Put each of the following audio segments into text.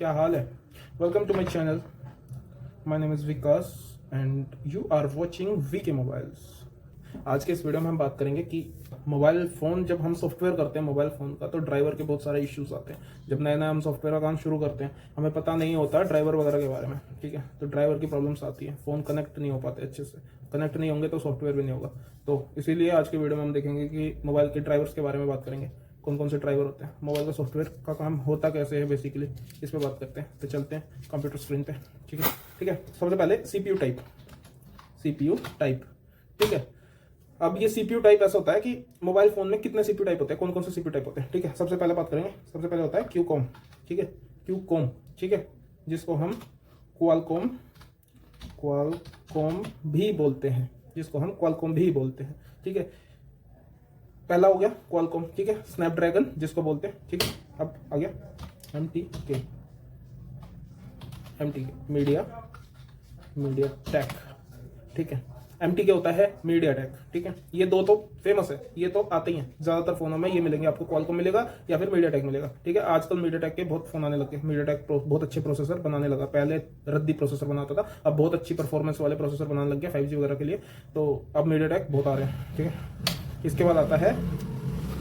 क्या हाल है। Welcome to my channel. My name is Vikas and you are watching VK mobiles. आज के इस वीडियो में हम बात करेंगे कि मोबाइल फ़ोन जब हम सॉफ्टवेयर करते हैं मोबाइल फ़ोन का, तो ड्राइवर के बहुत सारे इश्यूज आते हैं। जब नया नया हम सॉफ्टवेयर का काम शुरू करते हैं, हमें पता नहीं होता ड्राइवर वगैरह के बारे में, ठीक है। तो ड्राइवर की प्रॉब्लम्स आती है, फ़ोन कनेक्ट नहीं हो पाते अच्छे से, कनेक्ट नहीं होंगे तो सॉफ्टवेयर भी नहीं होगा। तो इसीलिए आज के वीडियो में हम देखेंगे कि मोबाइल के ड्राइवर्स के बारे में बात करेंगे, कौन कौन से ड्राइवर होते हैं, मोबाइल का सॉफ्टवेयर का काम होता कैसे है बेसिकली, इस पर बात करते हैं। तो चलते हैं कंप्यूटर स्क्रीन पे, ठीक है। सबसे पहले सीपीयू टाइप, ठीक है। अब ये सीपीयू टाइप ऐसा होता है कि मोबाइल फोन में कितने सीपीयू टाइप होते हैं, कौन कौन से सीपीयू टाइप होते हैं, ठीक है। सबसे पहले बात करेंगे, सबसे पहले होता है क्यूकॉम, ठीक है। क्यूकॉम, ठीक है, जिसको हम क्वालकॉम भी बोलते हैं, ठीक है। पहला हो गया क्वालकॉम, ठीक है। स्नैपड्रैगन जिसको बोलते हैं, ठीक है। अब आ गया एमटीके, मीडिया टेक, ठीक है। एमटीके होता है मीडिया टेक, ठीक है। ये दो तो फेमस है, ये तो आते ही हैं ज्यादातर फोनों में, ये मिलेंगे आपको, क्वालकॉम मिलेगा या फिर मीडिया टेक मिलेगा, ठीक है। आजकल मीडिया टेक के बहुत फोन आने लगे, मीडिया टेक बहुत अच्छे प्रोसेसर बनाने लगा। पहले रद्दी प्रोसेसर बनाता था, अब बहुत अच्छी परफॉर्मेंस वाले प्रोसेसर बनाने लग गया 5G वगैरह के लिए। तो अब मीडिया टेक बहुत आ रहे हैं, ठीक है। इसके बाद आता है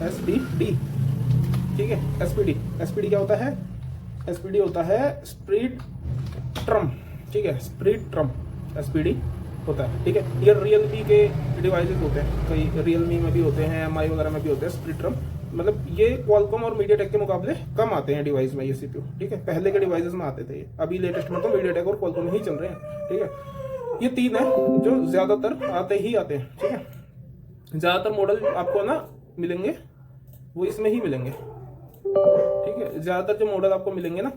एसपीडी, ठीक है। एसपीडी क्या होता है? एसपीडी होता है स्पीड ट्रम, ठीक है। स्पीड ट्रम एसपीडी होता है, ठीक है। ये रियलमी के डिवाइसेस होते हैं, कई रियलमी में भी होते हैं, एमआई वगैरह में भी होते हैं स्पीड ट्रम। मतलब ये क्वालकॉम और मीडियाटेक के मुकाबले कम आते हैं डिवाइस में ये सीपीयू, ठीक है। पहले के डिवाइसेस में आते थे ये, अभी लेटेस्ट में तो मीडियाटेक और क्वालकॉम ही चल रहे हैं, ठीक है। ये तीन है जो ज्यादातर आते हैं, ठीक है। ज्यादातर मॉडल आपको ना मिलेंगे वो इसमें ही मिलेंगे, ठीक है। ज्यादातर जो मॉडल आपको मिलेंगे ना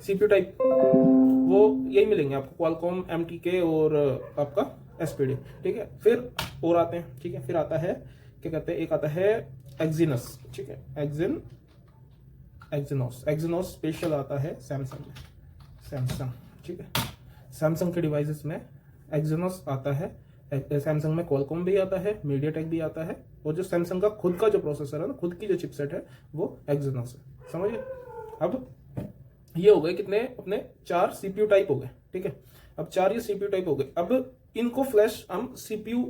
सीपीयू टाइप, वो यही मिलेंगे आपको, क्वालकॉम, एमटीके और आपका एसपीडी, ठीक है। फिर और आते हैं, ठीक है। फिर आता है क्या कहते हैं, एक आता है एक्सिनस, ठीक है। एक्सिनोस स्पेशल आता है सैमसंग, ठीक है। सैमसंग के डिवाइसेस में एक्सिनोस आता है। सैमसंग में क्वालकॉम भी आता है, मीडियाटेक भी आता है, और जो सैमसंग का खुद का जो प्रोसेसर है ना, खुद की जो चिपसेट है, वो एक्सिनोस है, समझिए। अब ये हो गए कितने अपने 4 सीपीयू टाइप हो गए, ठीक है। अब 4 ये सीपीयू टाइप हो गए। अब इनको फ्लैश हम सीपीयू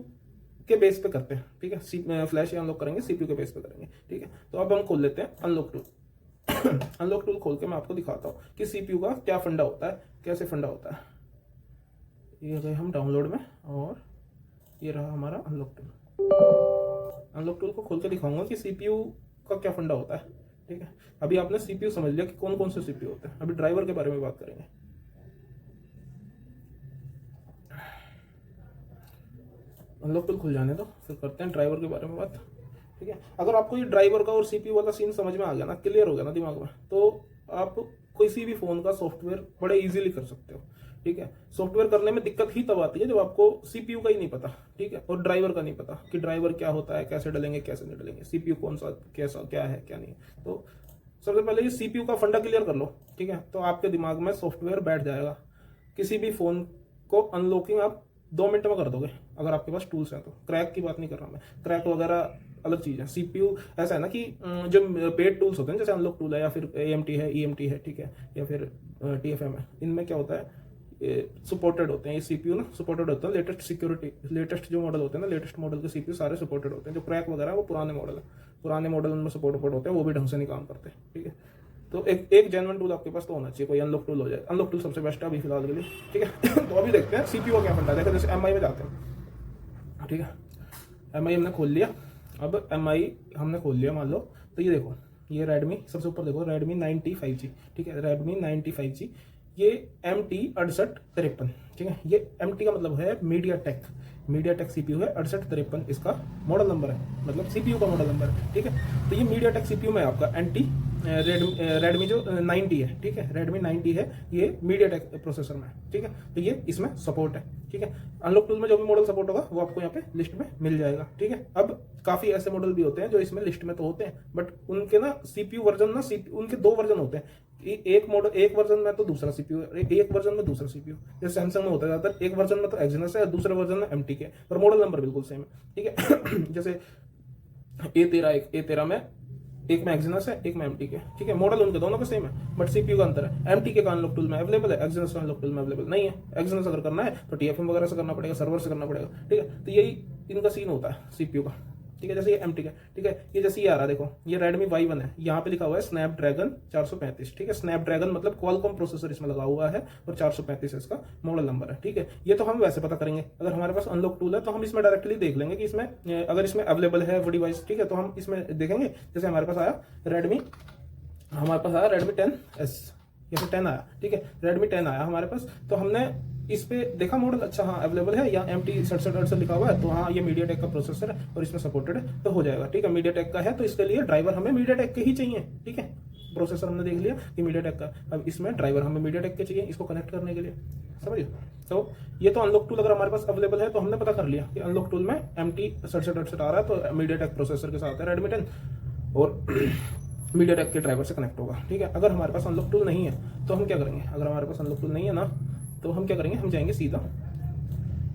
के बेस पे करते हैं, ठीक है। फ्लैश या अनलॉक करेंगे सीपीयू के बेस पे करेंगे, ठीक है। तो अब हम खोल लेते हैं अनलॉक टूल। अनलॉक टूल खोल के मैं आपको दिखाता हूँ कि सीपीयू का क्या फंडा होता है, कैसे फंडा होता है। ये गए हम डाउनलोड में, और ये रहा हमारा अनलॉक टूल। अनलॉक टूल को खोल के दिखाऊंगा कि सीपीयू का क्या फंडा होता है, ठीक है। अभी आपने सीपीयू समझ लिया कि कौन कौन से सीपीयू होते हैं, अभी ड्राइवर के बारे में बात करेंगे। अनलॉक टूल खुल जाने दो, फिर करते हैं ड्राइवर के बारे में बात, ठीक है। अगर आपको ये ड्राइवर का और सीपीयू वाला सीन समझ में आ गया ना, क्लियर हो गया ना दिमाग में, तो आप किसी भी फोन का सॉफ्टवेयर बड़े इजीली कर सकते हो, ठीक है। सॉफ्टवेयर करने में दिक्कत ही तब आती है जब आपको सीपीयू का ही नहीं पता, ठीक है, और ड्राइवर का नहीं पता कि ड्राइवर क्या होता है, कैसे डलेंगे कैसे नहीं डलेंगे, सीपीयू कौन सा कैसा क्या है क्या नहीं है। तो सबसे पहले ये सीपीयू का फंडा क्लियर कर लो, ठीक है, तो आपके दिमाग में सॉफ्टवेयर बैठ जाएगा। किसी भी फोन को अनलॉकिंग आप 2 मिनट में कर दोगे अगर आपके पास टूल्स हैं तो। क्रैक की बात नहीं कर रहा मैं, क्रैक वगैरह अलग चीज है। सीपीयू ऐसा है ना कि जो पेड टूल्स होते हैं, जैसे अनलॉक टूल है या फिर एएमटी है, ईएमटी है, ठीक है, या फिर टीएफएम है, इनमें क्या होता है, सपोर्टेड होते हैं ये सीपीयू ना, सपोर्टेड होता है लेटेस्ट सिक्योरिटी, लेटेस्ट जो मॉडल होते हैं ना, लेटेस्ट मॉडल के सीपीयू सारे सपोर्टेड होते हैं। जो क्रैक वगैरह है वो पुराने मॉडल है, पुराने मॉडल उनमें सपोर्ट होते हैं, वो भी ढंग से नहीं काम करते, ठीक है। तो एक जेन्युइन टूल आपके पास तो होना चाहिए, कोई अनलॉक टूल हो जाए। अनलॉक टूल सबसे बेस्ट है अभी फिलहाल के लिए, ठीक है। तो अभी देखते हैं सीपीयू का क्या फंडा है। देखो जैसे एमआई में जाते हैं, ठीक है। एमआई हमने खोल लिया। अब एमआई हमने खोल लिया मान लो, तो ये देखो, ये रेडमी सबसे ऊपर देखो, रेडमी 90 5G, ठीक है। रेडमी 90 5G, ये MT6853, ठीक है। ये MT का मतलब है मीडिया टेक सीपीयू है। 6853 इसका मॉडल नंबर है, मतलब सीपीयू का मॉडल नंबर है, ठीक है। तो ये मीडिया टेक सीपीयू में आपका रेडमी जो 90 है, ठीक है, रेडमी 90 है, ये मीडिया टेक प्रोसेसर में, ठीक है। तो ये इसमें सपोर्ट है, ठीक है। अनलॉक टूल में जो भी मॉडल सपोर्ट होगा वो आपको यहाँ पे लिस्ट में मिल जाएगा, ठीक है। अब काफी ऐसे मॉडल भी होते हैं जो इसमें लिस्ट में तो होते हैं, बट उनके ना सीपीयू वर्जन ना, उनके 2 वर्जन होते हैं। एक मॉडल, एक वर्जन में तो दूसरा सीपीयू, एक वर्जन में दूसरा सीपीयू। जैसे सैमसंग में होता है ज्यादातर, एक वर्जन में तो एक्सिनस है, दूसरे वर्जन में एमटीके, और मॉडल नंबर बिल्कुल सेम है, ठीक है। जैसे A13 में एक में एक्सिनस है, एक में एमटी के, ठीक है। मॉडल उनके दोनों का सेम है, बट सीपीयू का अंतर है। एमटी के का अनलॉक टूल में अवेलेबल है, एक्सिनस का अनलॉक टूल में अवेलेबल नहीं है। एक्सिनस अगर करना है तो टीएफएम वगैरह से करना पड़ेगा, सर्वर से करना पड़ेगा, ठीक है। तो यही इनका सीन होता है सीपीयू का, ठीक है। जैसे ये एमटी का, ठीक है, ये जैसे ये आ रहा है, देखो ये रेडमी Y1 है, यहाँ पे लिखा हुआ है स्नैपड्रैगन 435, ठीक है। स्नैपड्रैगन मतलब क्वालकॉम प्रोसेसर इसमें लगा हुआ है और 435 इसका मॉडल नंबर है, ठीक है। ये तो हम वैसे पता करेंगे, अगर हमारे पास अनलॉक टूल है तो हम इसमें डायरेक्टली देख लेंगे कि इसमें अगर इसमें अवेलेबल है वो डिवाइस, ठीक है, तो हम इसमें देखेंगे। जैसे हमारे पास आया रेडमी 10S, या फिर 10 आया, ठीक है, रेडमी 10 आया हमारे पास, तो हमने इस पे देखा मॉडल, अच्छा हाँ अवेलेबल है, या MT 67 लिखा हुआ है, तो हाँ ये मीडियाटेक का प्रोसेसर है और इसमें सपोर्टेड है, तो हो जाएगा, ठीक है। मीडियाटेक का है तो इसके लिए ड्राइवर हमें मीडियाटेक के ही चाहिए, ठीक है। प्रोसेसर हमने देख लिया कि मीडियाटेक का, अब इसमें ड्राइवर हमें मीडियाटेक के चाहिए इसको कनेक्ट करने के लिए, समझिए। तो ये तो अनलॉक टूल अगर हमारे पास अवेलेबल है तो हमने पता कर लिया कि अनलॉक टूल में MT 67 आ रहा है, तो मीडियाटेक प्रोसेसर के साथ है रेडमी 10 और मीडियाटेक के ड्राइवर से कनेक्ट होगा, ठीक है। अगर हमारे पास अनलॉक टूल नहीं है तो हम क्या करेंगे, अगर हमारे पास अनलॉक टूल नहीं है ना, तो हम क्या करेंगे, हम जाएंगे सीधा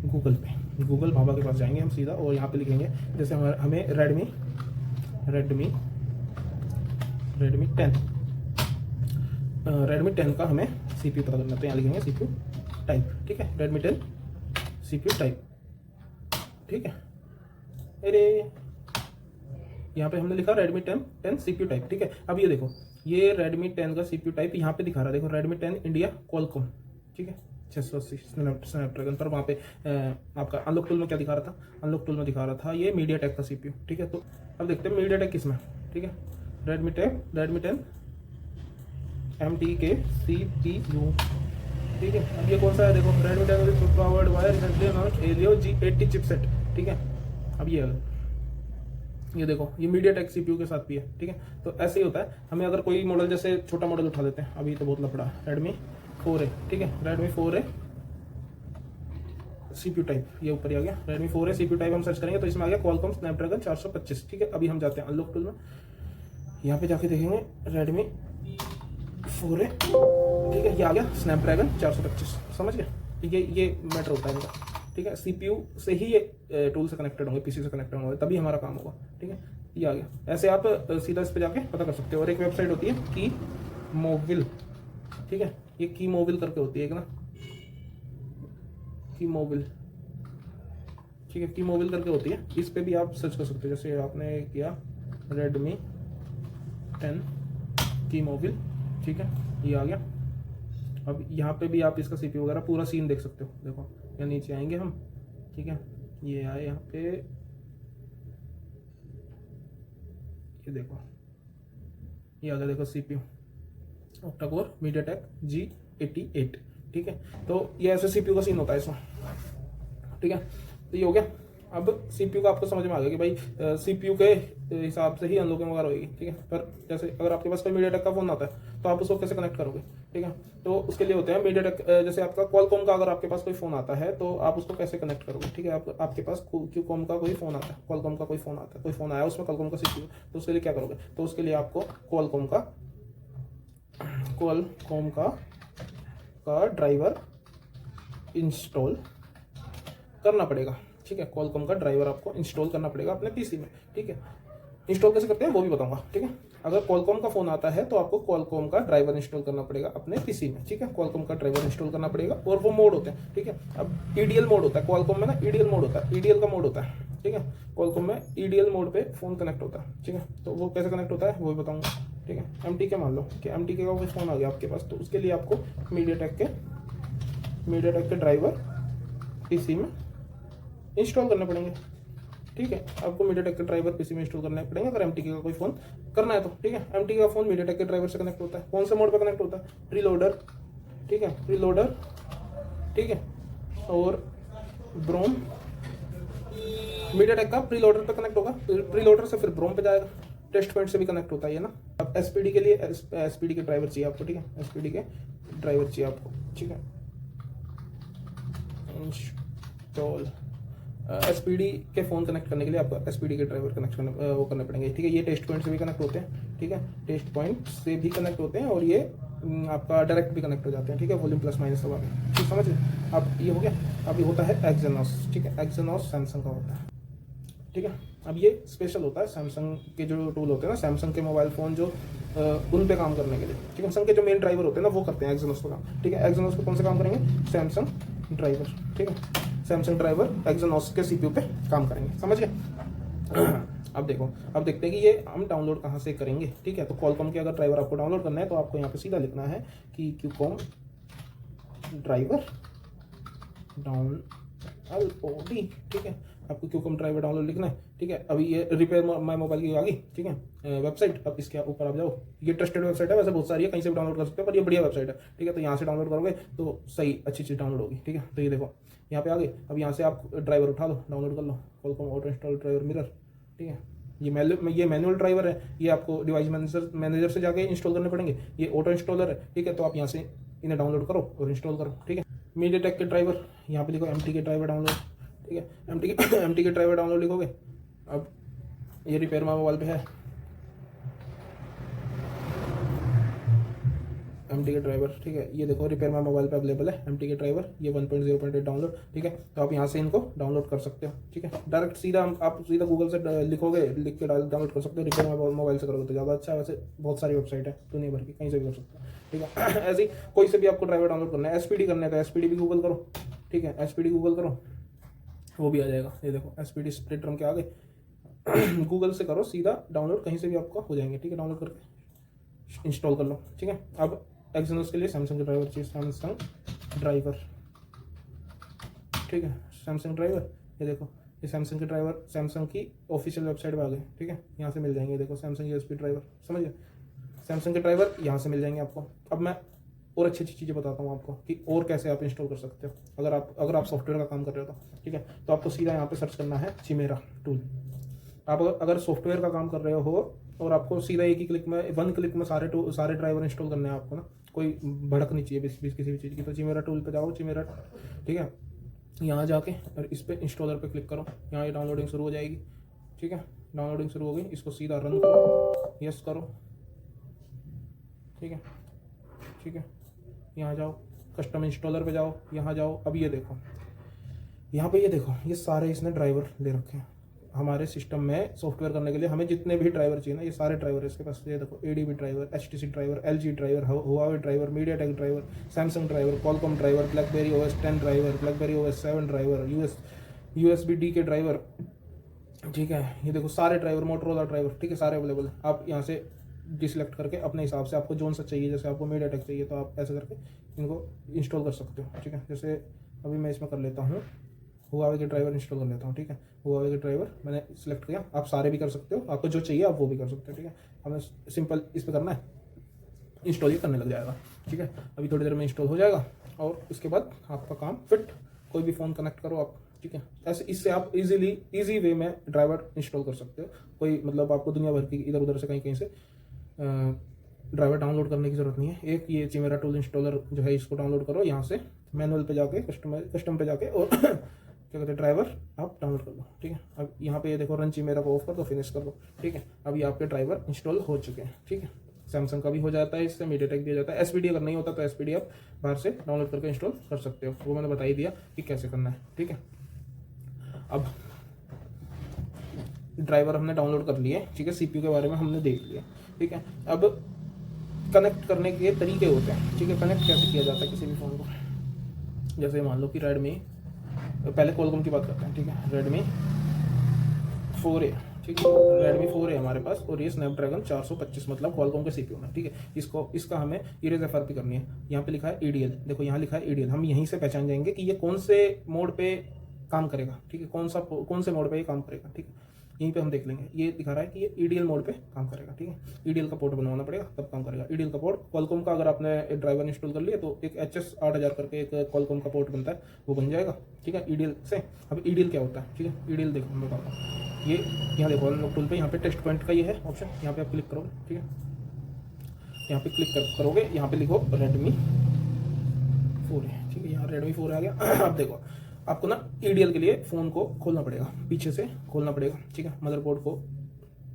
गूगल पे, गूगल बाबा के पास जाएंगे हम सीधा, और यहाँ पे लिखेंगे जैसे हमें रेडमी 10 का हमें CPU पता करना है, तो यहाँ लिखेंगे CPU टाइप, ठीक है, रेडमी 10 CPU टाइप, ठीक है। अरे यहाँ पे हमने लिखा रेडमी 10 CPU टाइप, ठीक है। अब ये देखो, ये रेडमी 10 का CPU टाइप यहाँ पे दिखा रहा है, देखो रेडमी 10 इंडिया क्वालकॉम, ठीक है, 680 स्नैपड्रैगन पर। वहाँ पे आपका अनलॉक टूल में क्या दिखा रहा था, अनलॉक टूल में दिखा रहा था ये मीडियाटेक का CPU, ठीक है। तो अब देखते हैं मीडियाटेक किसमें, ठीक है, रेडमी 10 MT के CPU, ठीक है। अब ये कौन सा है, देखो Redmi 10 powered by recently announced Helio G80 chipset, ठीक है। अब ये देखो ये मीडियाटेक CPU के साथ भी है, ठीक है। तो ऐसे ही होता है, हमें अगर कोई मॉडल जैसे छोटा मॉडल उठा लेते हैं, अभी तो बहुत लफड़ा है, रेडमी 4A, ठीक है, रेडमी 4A CPU टाइप, ये ऊपर ही आ गया, रेडमी 4A CPU टाइप हम सर्च करेंगे तो इसमें आ गया क्वालकॉम स्नैपड्रैगन 425, ठीक है। अभी हम जाते हैं अनलॉक टूल में, यहाँ पे जाके देखेंगे रेडमी 4A, ठीक है, ये आ गया स्नैपड्रैगन 425, समझ गए। ये मैटर होता है इनका, ठीक है। CPU से ही ये टूल से कनेक्टेड होंगे, PC से कनेक्टेड होंगे, तभी हमारा काम होगा, ठीक है। ये आ गया, ऐसे आप सीधा इस पे जाके पता कर सकते हो। और एक वेबसाइट होती है की मोबिल, ठीक है, ये की मोबिल करके होती है एक ना, की मोबिल, ठीक है, की मोबिल करके होती है, इस पे भी आप सर्च कर सकते हो। जैसे आपने किया रेडमी 10 की मोबिल, ठीक है, ये आ गया। अब यहाँ पे भी आप इसका CPU वगैरह पूरा सीन देख सकते हो, देखो यहाँ नीचे आएंगे हम, ठीक है, ये आए यहाँ पे, ये देखो ये आ गया, देखो CPU ऑक्टा-कोर मीडियाटेक G88, ठीक है। तो ये ऐसे CPU का सीन होता है इसमें, ठीक है। तो ये हो गया। अब CPU का आपको समझ में आ गया कि भाई CPU के हिसाब से ही अनलॉकिंग वगैरह होगी, ठीक है। पर जैसे अगर आपके पास कोई मीडियाटेक का फोन आता है तो आप उसको कैसे कनेक्ट करोगे, ठीक है। तो उसके लिए होते हैं मीडियाटेक, जैसे आपका क्वालकॉम का अगर आपके पास कोई फोन आता है तो आप उसको कैसे कनेक्ट करोगे, ठीक है। आपके पास क्यूकॉम का कोई फोन आता है, क्वालकॉम का कोई फोन आता है, कोई फोन आया उसमें क्वालकॉम का CPU, तो उसके लिए क्या करोगे, तो उसके लिए आपको क्वालकॉम का ड्राइवर इंस्टॉल करना पड़ेगा, ठीक है। क्वालकॉम का ड्राइवर आपको इंस्टॉल करना पड़ेगा अपने PC में, ठीक है। इंस्टॉल कैसे करते हैं वो भी बताऊंगा, ठीक है। अगर क्वालकॉम का फोन आता है तो आपको क्वालकॉम का ड्राइवर इंस्टॉल करना पड़ेगा अपने PC में, ठीक है। क्वालकॉम का ड्राइवर इंस्टॉल करना पड़ेगा, और वो मोड होते हैं, ठीक है। अब EDL मोड होता है क्वालकॉम में ना, EDL मोड होता है, EDL का मोड होता है, ठीक है। क्वालकॉम में EDL मोड पे फोन कनेक्ट होता है, ठीक है। तो वो कैसे कनेक्ट होता है वो भी बताऊंगा, ठीक है। MTK मान लो कि MTK का कोई फोन आ गया आपके पास, तो उसके लिए आपको मीडियाटेक के ड्राइवर PC में इंस्टॉल करने पड़ेंगे, ठीक है। आपको मीडियाटेक के ड्राइवर PC में इंस्टॉल करने पड़ेंगे अगर MTK का कोई फोन करना है तो, ठीक है। MTK का फोन मीडियाटेक के ड्राइवर से कनेक्ट होता है, कौन से मोड पे कनेक्ट होता है, प्रीलोडर, ठीक है, प्रीलोडर, ठीक है, और ब्रोम। मीडियाटेक का प्रीलोडर पे कनेक्ट होगा, प्रीलोडर से फिर ब्रोम पे जाएगा, टेस्ट पॉइंट से भी कनेक्ट होता है ये ना। अब SPD के लिए SPD के ड्राइवर चाहिए आपको, ठीक है, SPD के ड्राइवर चाहिए आपको, ठीक है। इंस्टॉल SPD के फोन कनेक्ट करने के लिए आपको SPD के ड्राइवर कनेक्ट करने पड़ेंगे, ठीक है। ये टेस्ट पॉइंट से भी कनेक्ट होते हैं, ठीक है, टेस्ट पॉइंट से भी कनेक्ट होते हैं, और ये आपका डायरेक्ट भी कनेक्ट हो जाते हैं, ठीक है, वॉल्यूम प्लस माइनस सब आगे, ठीक, समझ। अब ये हो गया। अब ये होता है एक्सेनोस, ठीक है, एक्सेनोस सैमसंग का होता है, ठीक है। अब ये स्पेशल होता है सैमसंग के जो टूल होते हैं ना, सैमसंग के मोबाइल फ़ोन जो उन पे काम करने के लिए, ठीक है। सैमसंग के जो मेन ड्राइवर होते हैं ना वो करते हैं एक्सिनोस पे काम, ठीक है। एक्सिनोस पे कौन से काम करेंगे? सैमसंग ड्राइवर, ठीक है। सैमसंग ड्राइवर एक्सिनोस के CPU पे काम करेंगे, समझ गए। अब देखो, अब देखते हैं कि ये हम डाउनलोड कहाँ से करेंगे, ठीक है। तो कॉलकॉम के अगर ड्राइवर आपको डाउनलोड करना है तो आपको यहाँ पे सीधा लिखना है कि क्यूकॉम ड्राइवर डाउनलोड, ठीक है। आपको क्यूकॉम ड्राइवर डाउनलोड लिखना है, ठीक है। अभी ये रिपेयर माई मोबाइल की आ गई, ठीक है, वेबसाइट। अब इसके ऊपर आप जाओ, ये ट्रस्टेड वेबसाइट है, वैसे बहुत सारी है, कहीं से भी डाउनलोड कर सकते हो, पर ये बढ़िया वेबसाइट है, ठीक है। तो यहाँ से डाउनलोड करोगे तो सही अच्छी चीज़ डाउनलोड होगी, ठीक है। तो ये देखो यहाँ पे आ गए। अब यहाँ से आप ड्राइवर उठा लो, डाउनलोड कर लो, Qualcomm auto install driver mirror, ठीक है। ये मैनुअल ड्राइवर है, ये आपको डिवाइस मैनेजर से जाके इंस्टॉल करने पड़ेंगे। ये ऑटो इंस्टॉलर है, ठीक है। तो आप यहाँ से इन्हें डाउनलोड करो और इंस्टॉल करो, ठीक है। मीडियाटेक के ड्राइवर, यहाँ पे लिखो MT के ड्राइवर डाउनलोड, ठीक है। MT के ड्राइवर डाउनलोड लिखोगे। अब ये रिपेयर माई मोबाइल पे है MT के ड्राइवर, ठीक है। ये देखो रिपेयर माई मोबाइल पे अवेलेबल है MT के ड्राइवर, ये 1.0.8 डाउनलोड, ठीक है। तो आप यहाँ से इनको डाउनलोड कर सकते हो, ठीक है। डायरेक्ट सीधा आप सीधा गूगल से लिखोगे, लिख के डाउनलोड कर सकते हो। रिपेयर माई मोबाइल से करोगे तो ज़्यादा अच्छा है। वैसे बहुत सारी वेबसाइट है दुनिया भर की, कहीं से भी कर सकते हो, ठीक है। ऐसे ही कोई से भी आपको ड्राइवर डाउनलोड करना है, SPD करना है तो SPD भी गूगल करो, ठीक है। SPD गूगल करो, वो भी आ जाएगा। ये देखो SPD स्प्लिटरम के आगे गूगल से करो सीधा डाउनलोड, कहीं से भी आपका हो जाएंगे, ठीक है। डाउनलोड करके इंस्टॉल कर लो, ठीक है। अब एक्सिनोस के लिए सैमसंग के ड्राइवर चाहिए, सैमसंग ड्राइवर, ठीक है। सैमसंग ड्राइवर, ये देखो ये सैमसंग के ड्राइवर सैमसंग की ऑफिशियल वेबसाइट पे आ गए, ठीक है। यहाँ से मिल जाएंगे, देखो सैमसंग USB ड्राइवर, समझ गए। सैमसंग के ड्राइवर यहाँ से मिल जाएंगे आपको। अब मैं और अच्छी अच्छी चीज़ें बताता हूँ आपको कि और कैसे आप इंस्टॉल कर सकते हो अगर आप सॉफ्टवेयर का काम कर रहे हो तो, ठीक है। तो आपको सीधा यहाँ पे सर्च करना है चिमेरा टूल। आप अगर सॉफ्टवेयर का काम कर रहे हो और आपको सीधा एक ही क्लिक में, 1 क्लिक में सारे ड्राइवर इंस्टॉल करने हैं आपको ना, कोई भड़क नहीं चाहिए किसी भी चीज़ की। तो चिमेरा टूल पे जाओ, चिमेरा, ठीक है। यहाँ जाके और इस पर इंस्टॉलर पे क्लिक करो, यहाँ ये डाउनलोडिंग शुरू हो जाएगी, ठीक है। डाउनलोडिंग शुरू हो गई, इसको सीधा रन करो, यस करो, ठीक है, ठीक है। यहाँ जाओ, कस्टम इंस्टॉलर पे जाओ, यहाँ जाओ। अब ये देखो, यहाँ पे ये देखो, ये सारे इसने ड्राइवर ले रखे हैं हमारे सिस्टम में सॉफ्टवेयर करने के लिए। हमें जितने भी ड्राइवर चाहिए ना, ये सारे ड्राइवर इसके पास। ये देखो ADB driver, HTC driver, LG driver, Huawei driver, MediaTek driver, Samsung driver, Qualcomm driver, blackberry OS 10 driver, blackberry OS 7 driver, USB-D के ड्राइवर, ठीक है। ये देखो सारे ड्राइवर, मोटरोला ड्राइवर, ठीक है, सारे अवेलेबल है। आप यहाँ से डिसलेक्ट करके अपने हिसाब से आपको जोन सा चाहिए, जैसे आपको मीडियाटेक चाहिए तो आप ऐसे करके इनको इंस्टॉल कर सकते हो, ठीक है। जैसे अभी मैं इसमें कर लेता हूँ, हुआवे के ड्राइवर इंस्टॉल कर लेता हूँ, ठीक है। हुआवे के ड्राइवर मैंने सिलेक्ट किया, आप सारे भी कर सकते हो, आपको जो चाहिए आप वो भी कर सकते हो, ठीक है। हमें सिंपल इस पर करना है, इंस्टॉल ही करने लग जाएगा, ठीक है। अभी थोड़ी देर में इंस्टॉल हो जाएगा और उसके बाद आपका काम फिट। कोई भी फ़ोन कनेक्ट करो आप, ठीक है। ऐसे इससे आप ईजी वे में ड्राइवर इंस्टॉल कर सकते हो। कोई मतलब आपको दुनिया भर की इधर उधर से कहीं से ड्राइवर डाउनलोड करने की ज़रूरत नहीं है। एक ये चिमेरा टूल इंस्टॉलर जो है, इसको डाउनलोड करो, यहाँ से मैनुअल पे जाके कस्टम पे जाके और क्या कहते हैं ड्राइवर आप डाउनलोड कर लो, ठीक है। अब यहाँ पे ये देखो रन चिमेरा को ऑफ कर दो, फिनिश कर दो, ठीक है। अभी आपके ड्राइवर इंस्टॉल हो चुके हैं, ठीक है। सैमसंग का भी हो जाता है, इससे मीडियाटेक भी हो जाता है। SPD अगर नहीं होता तो SPD आप बाहर से डाउनलोड करके इंस्टॉल कर सकते हो, वो मैंने बता ही दिया कि कैसे करना है, ठीक है। अब ड्राइवर हमने डाउनलोड कर लिए, ठीक है। CPU के बारे में हमने देख लिया, ठीक है। अब कनेक्ट करने के तरीके होते हैं, ठीक है। कनेक्ट कैसे किया जाता है किसी भी फ़ोन को, जैसे मान लो कि रेडमी, पहले कॉलकॉम की बात करते हैं, ठीक है। Redmi 4A, ठीक है। Redmi 4A हमारे पास, और ये स्नैपड्रैगन 425 मतलब कॉलकॉम के CPU में, ठीक है। इसका हमें इरेज FRP करनी है। यहाँ पे लिखा है EDL, देखो यहाँ लिखा है EDL। हम यहीं से पहचान जाएंगे कि ये कौन से मोड पे काम करेगा, ठीक है। कौन से मोड पे ये काम करेगा, ठीक है। यहीं पे हम देख लेंगे, ये दिखा रहा है कि ये EDL मोड पे काम करेगा, ठीक है। EDL का पोर्ट बनवाना पड़ेगा तब काम करेगा। EDL का पोर्ट कॉलकॉम का, अगर आपने एक ड्राइवर इंस्टॉल कर लिया तो एक HS 8000 करके एक कॉलकॉम का पोर्ट बनता है, वो बन जाएगा, ठीक है, EDL से। अब EDL क्या होता है, ठीक है। EDL देखो मैं बताता हूँ, ये यहाँ देखो अनलॉक टूल पे, यहाँ पे टेस्ट पॉइंट का ये है ऑप्शन, यहाँ पे आप क्लिक करोगे, ठीक है। यहाँ पे क्लिक करोगे, यहाँ पे लिखो Redmi 4A, ठीक है। यहाँ Redmi 4A आ गया। अब देखो आपको ना EDL के लिए फ़ोन को खोलना पड़ेगा, पीछे से खोलना पड़ेगा, ठीक है। मदरबोर्ड को,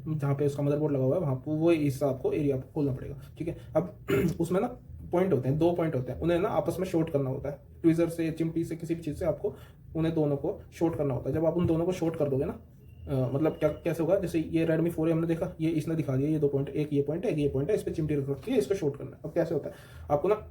जहाँ पे उसका मदरबोर्ड लगा हुआ है वहाँ वो हिस्सा आपको एरिया को खोलना पड़ेगा, ठीक है। अब उसमें ना पॉइंट होते हैं, 2 पॉइंट होते हैं, उन्हें ना आपस में शॉर्ट करना होता है। ट्विज़र से, चिमटी से, किसी भी चीज़ से आपको उन्हें दोनों को शॉर्ट करना होता है। जब आप उन दोनों को शॉर्ट कर दोगे ना, मतलब क्या कैसे होगा, जैसे ये Redmi 4 हमने देखा, ये इसने दिखा दिया ये 2 पॉइंट, एक ये पॉइंट है, एक ये पॉइंट है, इस पर चिमटी रख रखी है, इसको शॉर्ट करना है। अब कैसे होता है, आपको ना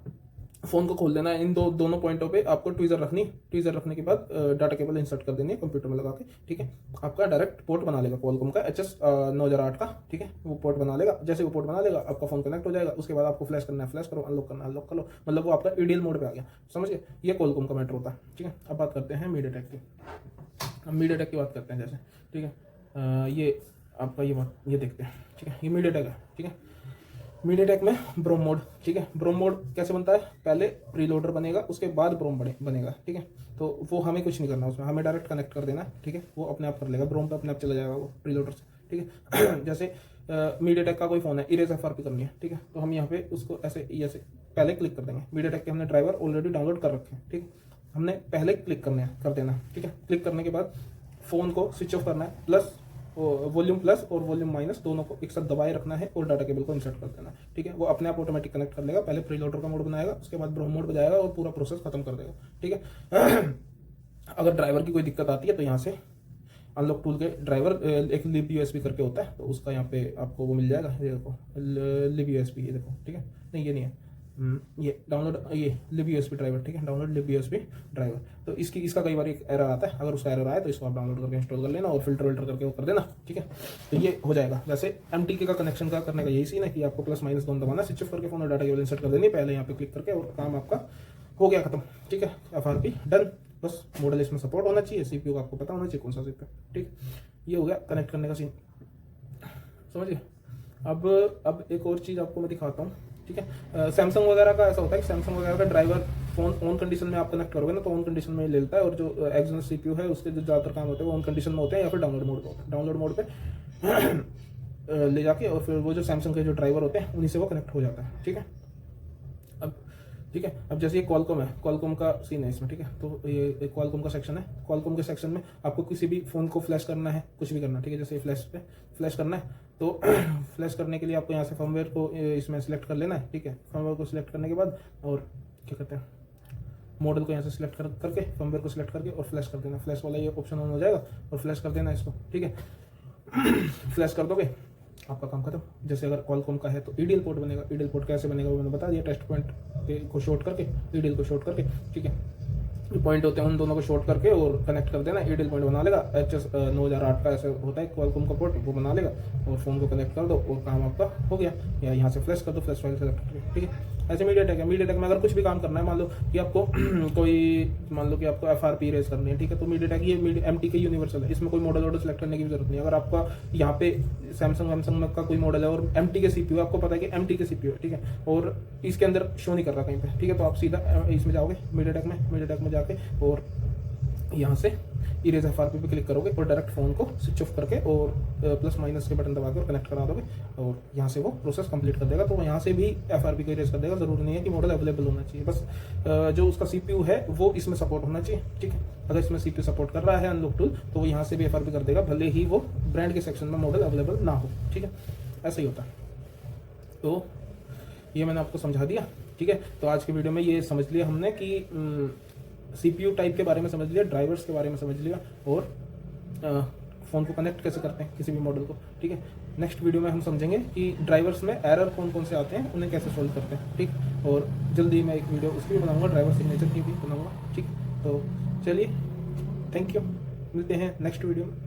फोन को खोल देना है, इन दोनों पॉइंटों पे आपको ट्वीजर रखनी, ट्वीजर रखने के बाद डाटा केबल इंसर्ट कर देनी है कंप्यूटर में लगा के, ठीक है। आपका डायरेक्ट पोर्ट बना लेगा क्वालकॉम का HS 9008 का, ठीक है। वो पोर्ट बना लेगा, जैसे वो पोर्ट बना लेगा आपका फोन कनेक्ट हो जाएगा। उसके बाद आपको फ्लैश करना है, फ्लैश करो, अनलॉक करना है, अनलॉक कर लो, मतलब वो आपका ईडीएल मोड पे आ गया, समझ गए। ये क्वालकॉम का मैटर होता है, ठीक है। अब बात करते हैं मीडियाटेक की, अब मीडियाटेक की बात करते हैं जैसे, ठीक है। ये आपका ये देखते हैं, ठीक है। ये मीडियाटेक है, ठीक है। मीडियाटेक में ब्रोम मोड, ठीक है। ब्रोम मोड कैसे बनता है, पहले प्रीलोडर बनेगा, उसके बाद ब्रोम बनेगा, ठीक है। तो वो हमें कुछ नहीं करना उसमें, हमें डायरेक्ट कनेक्ट कर देना है, ठीक है। वो अपने आप कर लेगा, ब्रोम पे अपने आप चला जाएगा वो प्रीलोडर से, ठीक है। जैसे मीडियाटेक का कोई फोन है, इरेज FRP करनी है, ठीक है। तो हम यहाँ पे उसको ऐसे पहले क्लिक कर देंगे। मीडियाटेक के हमने ड्राइवर ऑलरेडी डाउनलोड कर रखे हैं, ठीक है। हमने पहले क्लिक कर देना, ठीक है। क्लिक करने के बाद फोन को स्विच ऑफ करना है, प्लस वॉल्यूम प्लस और वॉल्यूम माइनस दोनों को एक साथ दबाए रखना है और डाटा केबल को इंसर्ट कर देना, ठीक है। वो अपने आप ऑटोमेटिक कनेक्ट कर लेगा, पहले प्रीलोडर का मोड बनाएगा, उसके बाद ब्रोम मोड बजाएगा और पूरा प्रोसेस खत्म कर देगा, ठीक है। अगर ड्राइवर की कोई दिक्कत आती है तो यहाँ से अनलॉक टूल के ड्राइवर एक लिब USB करके होता है, तो उसका यहाँ पे आपको वो मिल जाएगा, ये देखो लिब USB, ये देखो, ठीक है। नहीं ये नहीं है, ये डाउनलोड, ये लिब USB ड्राइवर, ठीक है। डाउनलोड लिब USB ड्राइवर, तो इसका कई बार एक एरर आता है, अगर उसका एरर आए तो इसको आप डाउनलोड करके इंस्टॉल कर लेना और फिल्टर विल्टर करके वो कर देना, ठीक है। तो ये हो जाएगा। वैसे MTK का कनेक्शन का करने का यही सीन है कि आपको प्लस माइनस दोनों दबाना, स्विच ऑफ करके फोन और डाटा केबल इंसर्ट कर देनी पहले यहाँ पे क्लिक करके, और काम आपका हो गया खत्म, ठीक है। FRP done. बस मॉडल इसमें सपोर्ट होना चाहिए, CPU का आपको पता होना चाहिए कौन सा CPU, ठीक। ये हो गया कनेक्ट करने का सीन, समझिए। अब एक और चीज़ आपको मैं दिखाता हूँ, ठीक है। सैमसंग वगैरह का ऐसा होता है कि सैमसंग वगैरह का ड्राइवर फोन ऑन कंडीशन में आप कनेक्ट करोगे ना, तो ऑन कंडीशन में ले लेता है, और जो एक्सटर्नल CPU है उसके जो ज़्यादातर काम होते हैं वो ऑन कंडीशन में होते हैं या फिर डाउनलोड मोड पे होते हैं। डाउनलोड मोड पे ले जाके और फिर वो जो सैमसंग के जो ड्राइवर होते हैं उन्हीं से वो कनेक्ट हो जाता है, ठीक है। अब ठीक है, अब जैसे ये क्वालकॉम है, क्वालकॉम का सीन है इसमें, ठीक है। तो ये क्वालकॉम का सेक्शन है, क्वालकॉम के सेक्शन में आपको किसी भी फोन को फ्लैश करना है, कुछ भी करना है, ठीक है। जैसे फ्लैश पे फ्लैश करना है तो फ्लैश करने के लिए आपको यहाँ से फर्मवेयर को इसमें सिलेक्ट कर लेना है, ठीक है। फर्मवेयर को सिलेक्ट करने के बाद और क्या कहते हैं, मॉडल को यहाँ से सिलेक्ट करके फर्मवेयर को सिलेक्ट करके और फ्लैश कर देना, फ्लैश वाला ये ऑप्शन ऑन हो जाएगा और फ्लैश कर देना इसको, ठीक है। फ्लैश कर दोगे आपका काम खत्म। जैसे अगर क्वालकॉम का है तो ईडीएल पोर्ट बनेगा, ईडीएल पोर्ट कैसे बनेगा वो मैंने बता दिया, टेस्ट पॉइंट को शॉर्ट करके, ईडीएल को शॉर्ट करके, ठीक है। जो पॉइंट होते हैं उन दोनों को शॉर्ट करके और कनेक्ट कर देना, ईडीएल पॉइंट बना लेगा। HS 9008 का ऐसा होता है क्वालकॉम का पोर्ट, वो बना लेगा और फोन को कनेक्ट कर दो और काम आपका हो गया। या यहाँ से फ्लैश कर दो, फ्लैश फाइल सेलेक्ट करके, ठीक है। ऐसे मीडियाटेक है, मीडियाटेक में अगर कुछ भी काम करना है, मान लो कि आपको मान लो कि आपको FRP रेज करनी है, ठीक है। तो मीडियाटेक ये MTK यूनिवर्सल है, इसमें कोई मॉडल वॉडल सेलेक्ट करने की भी जरूरत नहीं। अगर आपका यहाँ पे सैमसंग का कोई मॉडल है और MTK CPU आपको पता है कि MTK CPU है, ठीक है, और इसके अंदर शो नहीं कर रहा कहीं पे, ठीक है। तो आप सीधा इसमें जाओगे मीडियाटेक में जाके और यहाँ से इरेज FRP पे क्लिक करोगे और डायरेक्ट फोन को स्विच ऑफ करके और प्लस माइनस के बटन दबा के कनेक्ट करा दोगे और यहाँ से वो प्रोसेस कंप्लीट कर देगा। तो यहाँ से भी FRP को इरेज कर देगा, जरूरी नहीं है कि मॉडल अवेलेबल होना चाहिए, बस जो उसका CPU है वो इसमें सपोर्ट होना चाहिए, ठीक है। अगर इसमें CPU सपोर्ट कर रहा है अनलॉक टूल तो वो यहाँ से भी FRP कर देगा, भले ही वो ब्रांड के सेक्शन में मॉडल अवेलेबल ना हो, ठीक है। ऐसा ही होता है। तो ये मैंने आपको समझा दिया, ठीक है। तो आज की वीडियो में ये समझ लिया हमने कि CPU टाइप के बारे में समझ लिया, ड्राइवर्स के बारे में समझ लिया और फ़ोन को कनेक्ट कैसे करते हैं किसी भी मॉडल को, ठीक है। नेक्स्ट वीडियो में हम समझेंगे कि ड्राइवर्स में एरर कौन कौन से आते हैं, उन्हें कैसे सोल्व करते हैं, ठीक। और जल्दी मैं एक वीडियो उसकी भी बनाऊंगा, ड्राइवर सिग्नेचर की भी बनाऊंगा, ठीक। तो चलिए, थैंक यू, मिलते हैं नेक्स्ट वीडियो में।